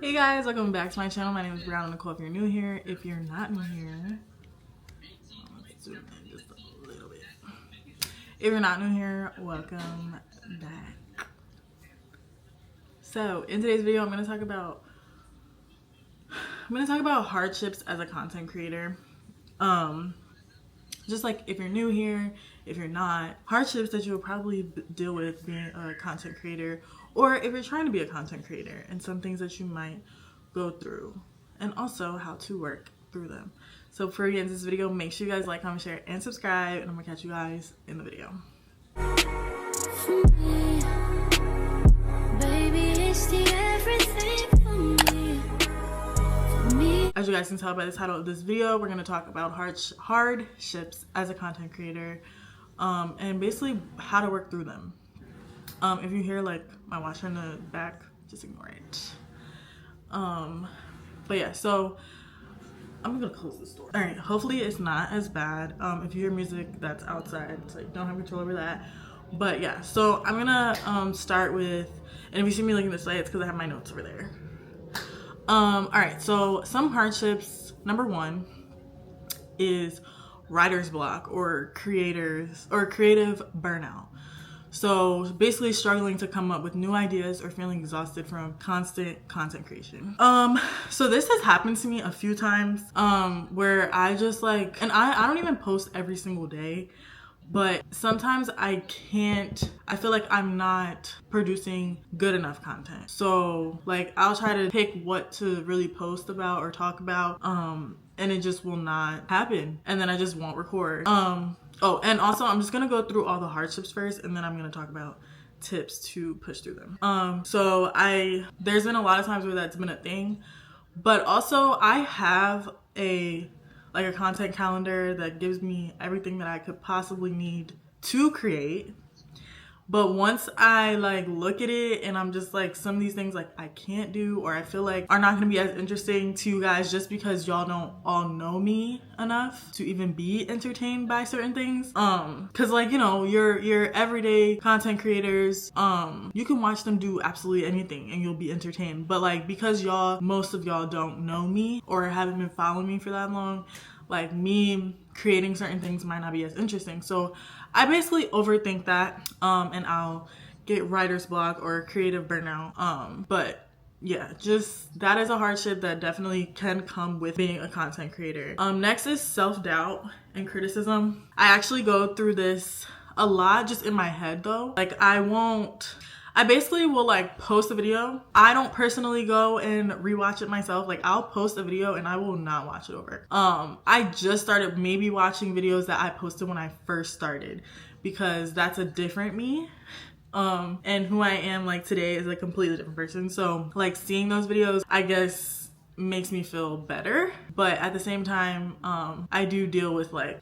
Hey guys, welcome back to my channel. My name is Brianna Nicole. If you're new here, if you're not new here, let's zoom in just a little bit. If you're not new here, welcome back. So in today's video, I'm gonna talk about hardships as a content creator. Just like if you're new here, if you're not, hardships that you'll probably deal with being a content creator, or if you're trying to be a content creator, and some things that you might go through, and also how to work through them. So before we get into this video, make sure you guys like, comment, share, and subscribe, and I'm gonna catch you guys in the video. As you guys can tell by the title of this video, we're going to talk about hardships as a content creator, and basically how to work through them. If you hear like my watch in the back, just ignore it. But yeah, so I'm gonna close this door. All right, hopefully it's not as bad. If you hear music that's outside, so you don't have control over that. But yeah, so I'm gonna start with, and if you see me looking this way, it's because I have my notes over there. All right, so some hardships. Number one is writer's block or creative burnout. So basically struggling to come up with new ideas or feeling exhausted from constant content creation. So this has happened to me a few times, where I just like, and I don't even post every single day, but sometimes I feel like I'm not producing good enough content. So like I'll try to pick what to really post about or talk about, and it just will not happen. And then I just won't record. Oh, and also I'm just gonna go through all the hardships first, and then I'm gonna talk about tips to push through them. So there's been a lot of times where that's been a thing, but also I have a content calendar that gives me everything that I could possibly need to create. But once I like look at it and I'm just like, some of these things like I can't do, or I feel like are not gonna be as interesting to you guys just because y'all don't all know me enough to even be entertained by certain things. Cause like, you know, your everyday content creators, you can watch them do absolutely anything and you'll be entertained. But like, because most of y'all don't know me or haven't been following me for that long, like me creating certain things might not be as interesting. So I basically overthink that, and I'll get writer's block or creative burnout. But yeah, just that is a hardship that definitely can come with being a content creator. Next is self-doubt and criticism. I actually go through this a lot just in my head though. Like I basically will like post a video. I don't personally go and rewatch it myself. Like I'll post a video and I will not watch it over. I just started maybe watching videos that I posted when I first started, because that's a different me. And who I am like today is a completely different person. So like seeing those videos, I guess makes me feel better. But at the same time, I do deal with like,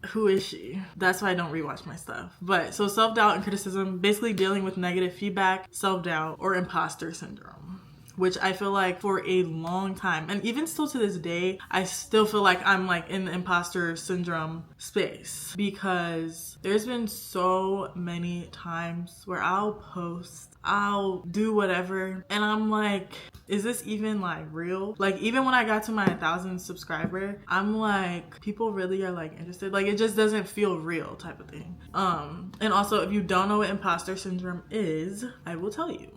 who is she? That's why I don't rewatch my stuff. But so self-doubt and criticism, basically dealing with negative feedback, self-doubt, or imposter syndrome, which I feel like for a long time, and even still to this day, I still feel like I'm like in the imposter syndrome space, because there's been so many times where I'll do whatever, and I'm like, is this even like real? Like even when I got to my 1,000 subscriber, I'm like, people really are like interested. Like it just doesn't feel real type of thing. And also if you don't know what imposter syndrome is, I will tell you.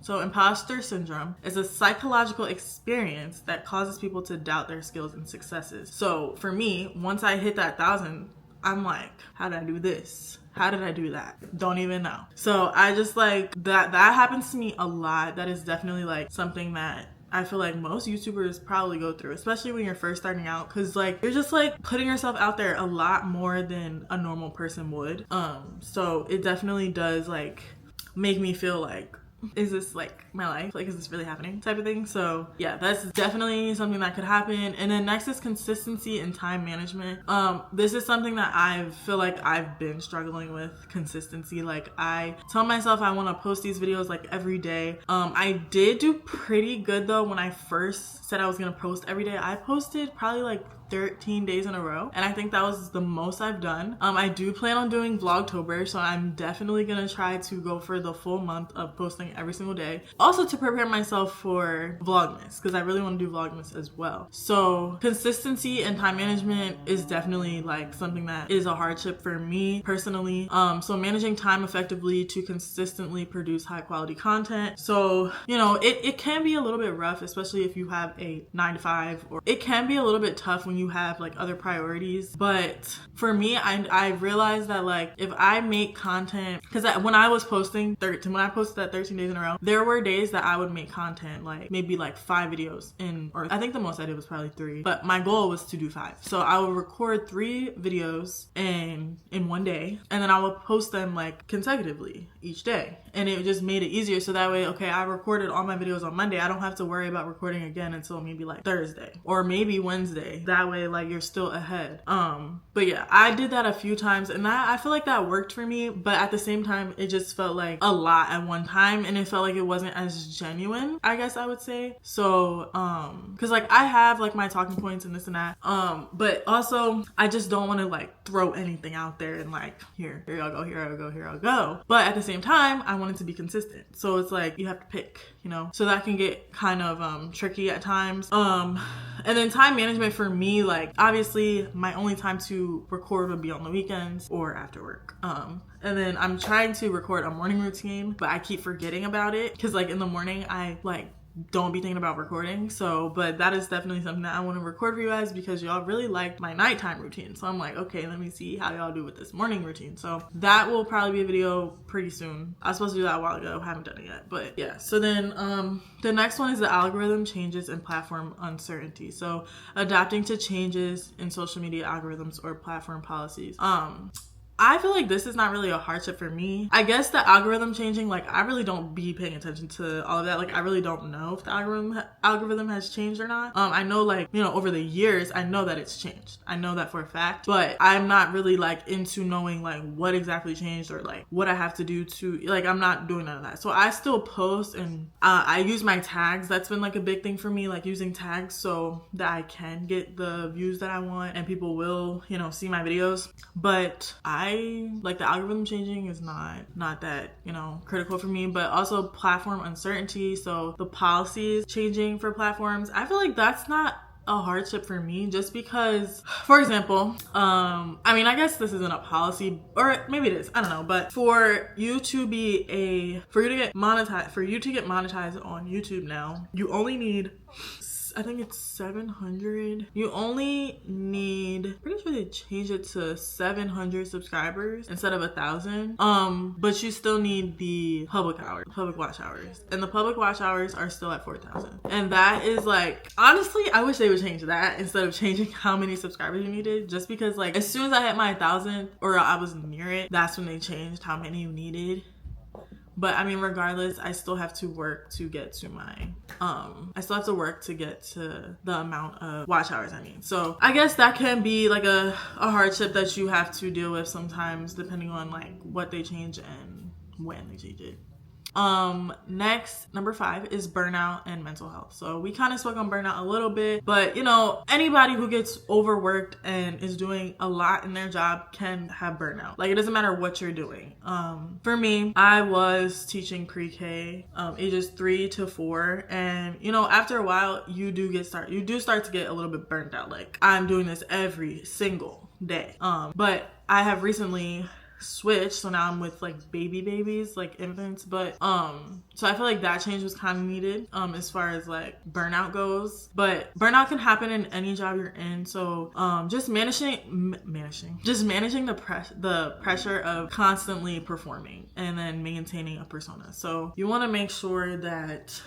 So imposter syndrome is a psychological experience that causes people to doubt their skills and successes. So for me, once I hit that 1,000, I'm like, how did I do this? How did I do that? Don't even know. So I just like that happens to me a lot. That is definitely like something that I feel like most YouTubers probably go through, especially when you're first starting out, because like you're just like putting yourself out there a lot more than a normal person would. So it definitely does like make me feel like, is this like my life? Like, is this really happening type of thing? So yeah, that's definitely something that could happen. And then next is consistency and time management. This is something that I feel like I've been struggling with, consistency. Like I tell myself I want to post these videos like every day. I did do pretty good though when I first said I was gonna post every day. I posted probably like 13 days in a row, and I think that was the most I've done. I do plan on doing Vlogtober, so I'm definitely gonna try to go for the full month of posting every single day. Also to prepare myself for Vlogmas, because I really want to do Vlogmas as well. So consistency and time management is definitely like something that is a hardship for me personally. So managing time effectively to consistently produce high quality content. So, you know, it can be a little bit rough, especially if you have a 9 to 5, or it can be a little bit tough when you have like other priorities. But for me, I realized that like if I make content, because when I was posting when I posted that 13 days in a row, there were days that I would make content like maybe like 5 videos in, or I think the most I did was probably 3, but my goal was to do 5. So I would record 3 videos in one day, and then I would post them like consecutively each day, and it just made it easier. So that way, okay, I recorded all my videos on Monday, I don't have to worry about recording again until maybe like Thursday or maybe Wednesday. That way like you're still ahead. But yeah, I did that a few times, and that I feel like that worked for me, but at the same time it just felt like a lot at one time, and it felt like it wasn't as genuine, I guess I would say. So because like I have like my talking points and this and that, but also I just don't want to like throw anything out there and like here y'all go, here I'll go. But at the same time, I want it to be consistent. So it's like you have to pick, you know, so that can get kind of tricky at times. And then time management for me, like obviously my only time to record would be on the weekends or after work. And then I'm trying to record a morning routine, but I keep forgetting about it because like in the morning I like don't be thinking about recording. So, but that is definitely something that I want to record for you guys because y'all really liked my nighttime routine. So I'm like, okay, let me see how y'all do with this morning routine. So that will probably be a video pretty soon. I was supposed to do that a while ago. I haven't done it yet, but yeah. So then the next one is the algorithm changes and platform uncertainty. So adapting to changes in social media algorithms or platform policies. I feel like this is not really a hardship for me. I guess the algorithm changing, like I really don't be paying attention to all of that. Like I really don't know if the algorithm has changed or not. I know like, you know, over the years, I know that it's changed. I know that for a fact, but I'm not really like into knowing like what exactly changed or like what I have to do to, like I'm not doing none of that. So I still post, and I use my tags. That's been like a big thing for me, like using tags so that I can get the views that I want and people will, you know, see my videos. But I like the algorithm changing is not that, you know, critical for me. But also platform uncertainty, so the policies changing for platforms, I feel like that's not a hardship for me, just because, for example, I mean, I guess this isn't a policy, or maybe it is, I don't know, but for you to get monetized on YouTube now, you only need, I think it's 700. You only need, pretty sure they changed it to 700 subscribers instead of 1,000. But you still need the public watch hours. And the public watch hours are still at 4,000. And that is like, honestly, I wish they would change that instead of changing how many subscribers you needed. Just because like, as soon as I hit my 1,000 or I was near it, that's when they changed how many you needed. But I mean, regardless, I still have to work to get to my, the amount of watch hours I need. So I guess that can be like a hardship that you have to deal with sometimes, depending on like what they change and when they change it. Next, number 5 is burnout and mental health. So we kind of spoke on burnout a little bit, but you know, anybody who gets overworked and is doing a lot in their job can have burnout. Like it doesn't matter what you're doing. For me, I was teaching pre-K, ages 3 to 4. And you know, after a while you do start to get a little bit burnt out. Like I'm doing this every single day. But I have recently switch, so now I'm with like babies, like infants. But so I feel like that change was kind of needed as far as like burnout goes. But burnout can happen in any job you're in, so just managing the pressure of constantly performing and then maintaining a persona. So you want to make sure that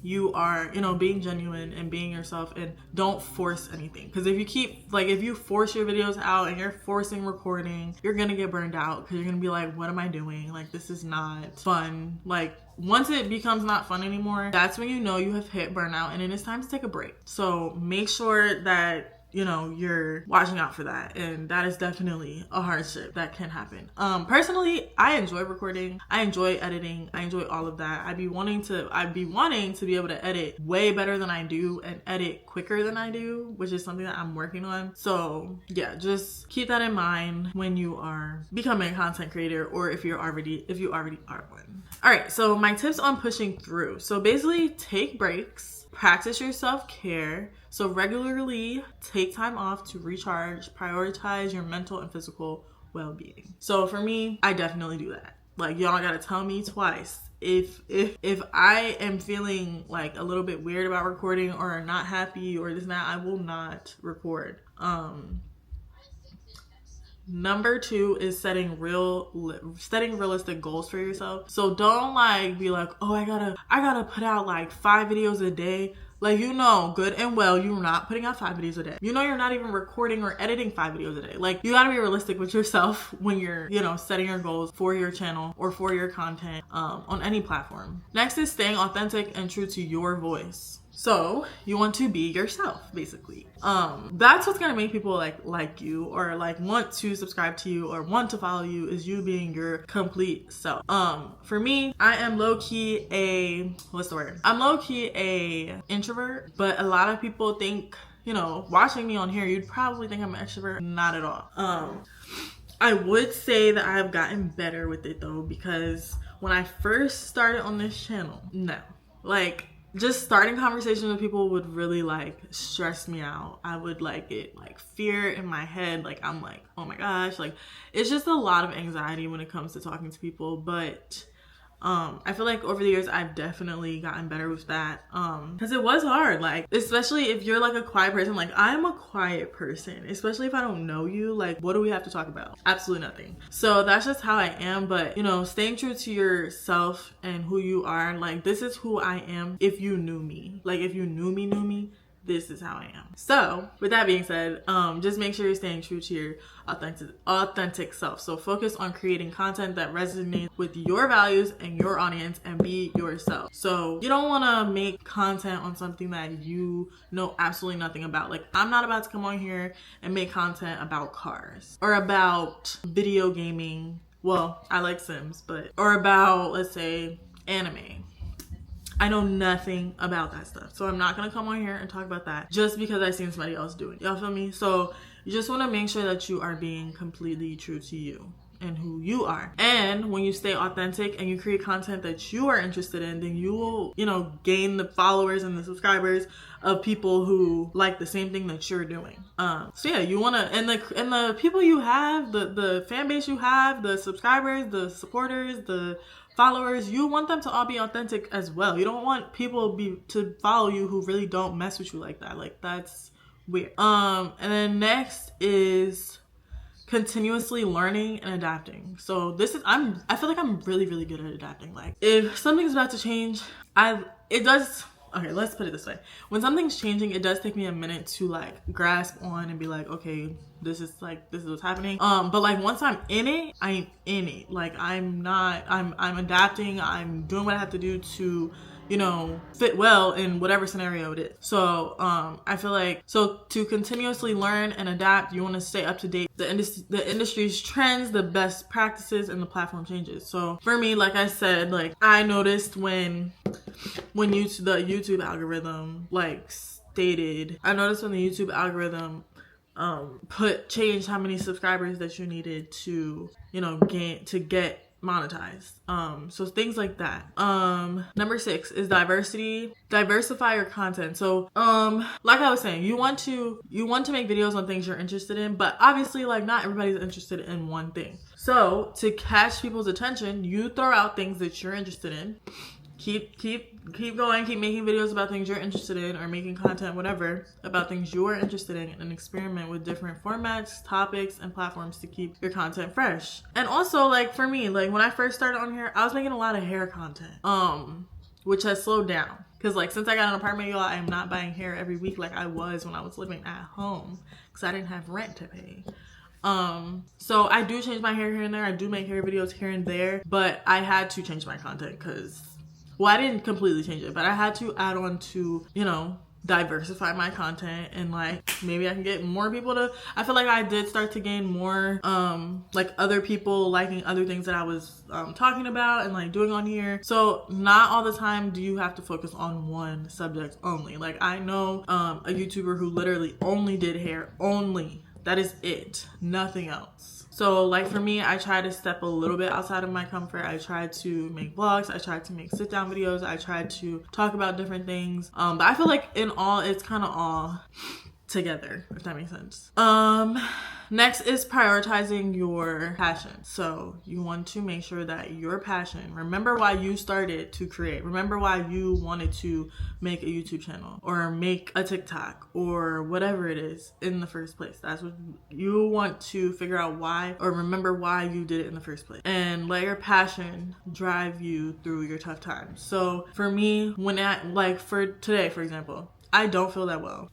you are, you know, being genuine and being yourself, and don't force anything. Because if you force your videos out and you're forcing recording, you're gonna get burned out because you're gonna be like, what am I doing? Like, this is not fun. Like, once it becomes not fun anymore, that's when you know you have hit burnout and it is time to take a break. So make sure that you know, you're watching out for that. And that is definitely a hardship that can happen. Personally, I enjoy recording. I enjoy editing. I enjoy all of that. I'd be wanting to be able to edit way better than I do and edit quicker than I do, which is something that I'm working on. So yeah, just keep that in mind when you are becoming a content creator, or if you already are one. All right, so my tips on pushing through. So basically, take breaks, practice your self-care. So regularly take time off to recharge, prioritize your mental and physical well-being. So for me, I definitely do that. Like, y'all don't gotta tell me twice. If I am feeling like a little bit weird about recording or not happy or this and that, I will not record. Number 2 is setting realistic goals for yourself. So don't like be like, oh, I gotta put out like 5 videos a day. Like, you know good and well you're not putting out 5 videos a day. You know you're not even recording or editing 5 videos a day. Like, you gotta be realistic with yourself when you're, you know, setting your goals for your channel or for your content on any platform. Next is staying authentic and true to your voice. So you want to be yourself, basically. That's what's gonna make people like you, or like want to subscribe to you or want to follow you, is you being your complete self. For me, I am low-key I'm low-key a introvert, but a lot of people think, you know, watching me on here, you'd probably think I'm an extrovert. Not at all. I would say that I've gotten better with it though, because when I first started on this channel, just starting conversations with people would really like stress me out. I would like get like fear in my head. Like, I'm like, oh my gosh, like it's just a lot of anxiety when it comes to talking to people. But I feel like over the years I've definitely gotten better with that, because it was hard, like especially if you're like a quiet person. Like, I'm a quiet person, especially if I don't know you. Like, what do we have to talk about? Absolutely nothing. So that's just how I am. But you know, staying true to yourself and who you are, like, this is who I am. If you knew me, like if you knew me, this is how I am. So with that being said, just make sure you're staying true to your authentic self. So focus on creating content that resonates with your values and your audience, and be yourself. So you don't want to make content on something that you know absolutely nothing about. Like, I'm not about to come on here and make content about cars or about video gaming. Well, I like Sims, or about, let's say, anime. I know nothing about that stuff. So I'm not gonna come on here and talk about that just because I seen somebody else do it. Y'all feel me? So you just wanna make sure that you are being completely true to you and who you are. And when you stay authentic and you create content that you are interested in, then you will, you know, gain the followers and the subscribers of people who like the same thing that you're doing. So yeah, you wanna, and the people you have, the fan base you have, the subscribers, the supporters, the followers, you want them to all be authentic as well. You don't want people to follow you who really don't mess with you like that. Like, that's weird. And then next is continuously learning and adapting. So I feel like I'm really, really good at adapting. Like, if something's about to change, okay, let's put it this way. When something's changing, it does take me a minute to like grasp on and be like, okay, this is what's happening. But like, once I'm in it, I'm in it. Like, I'm adapting. I'm doing what I have to do to, you know, fit well in whatever scenario it is. So I feel like, so to continuously learn and adapt, you want to stay up to date the industry's trends, the best practices, and the platform changes. So for me, like I said, like, I noticed when the YouTube algorithm changed how many subscribers that you needed to, you know, get monetized. So things like that. Number 6 is diversify your content. So like I was saying, you want to make videos on things you're interested in, but obviously, like, not everybody's interested in one thing. So to catch people's attention, you throw out things that you're interested in. Keep going, keep making videos about things you're interested in, or making content, whatever, about things you are interested in, and experiment with different formats, topics, and platforms to keep your content fresh. And also, like, for me, like, when I first started on here, I was making a lot of hair content, which has slowed down. Because, like, since I got an apartment, y'all, I am not buying hair every week like I was when I was living at home, because I didn't have rent to pay. So I do change my hair here and there. I do make hair videos here and there, but I had to change my content because, well, I didn't completely change it, but I had to add on to, you know, diversify my content, and like maybe I can get more people to, I feel like I did start to gain more like other people liking other things that I was talking about and like doing on here. So not all the time do you have to focus on one subject only. Like I know a YouTuber who literally only did hair, only, that is it, nothing else. So like for me, I try to step a little bit outside of my comfort. I try to make vlogs, I try to make sit down videos, I try to talk about different things, but I feel like in all, it's kind of all together, if that makes sense. Next is prioritizing your passion. So you want to make sure that your passion, remember why you started to create, remember why you wanted to make a YouTube channel or make a TikTok or whatever it is in the first place. That's what you want to figure out, why, or remember why you did it in the first place, and let your passion drive you through your tough times. So for me, when I, like for today, for example, I don't feel that well.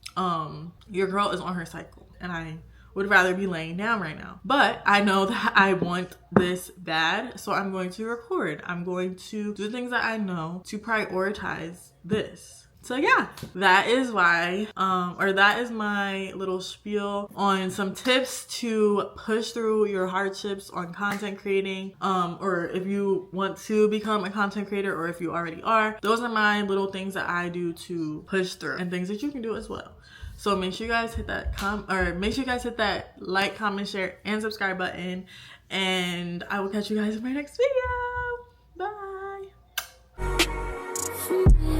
Your girl is on her cycle and I would rather be laying down right now. But I know that I want this bad, so I'm going to record. I'm going to do things that I know to prioritize this. So yeah, that is why, or that is my little spiel on some tips to push through your hardships on content creating, or if you want to become a content creator, or if you already are. Those are my little things that I do to push through, and things that you can do as well. So make sure you guys hit that make sure you guys hit that like, comment, share, and subscribe button, and I will catch you guys in my next video. Bye.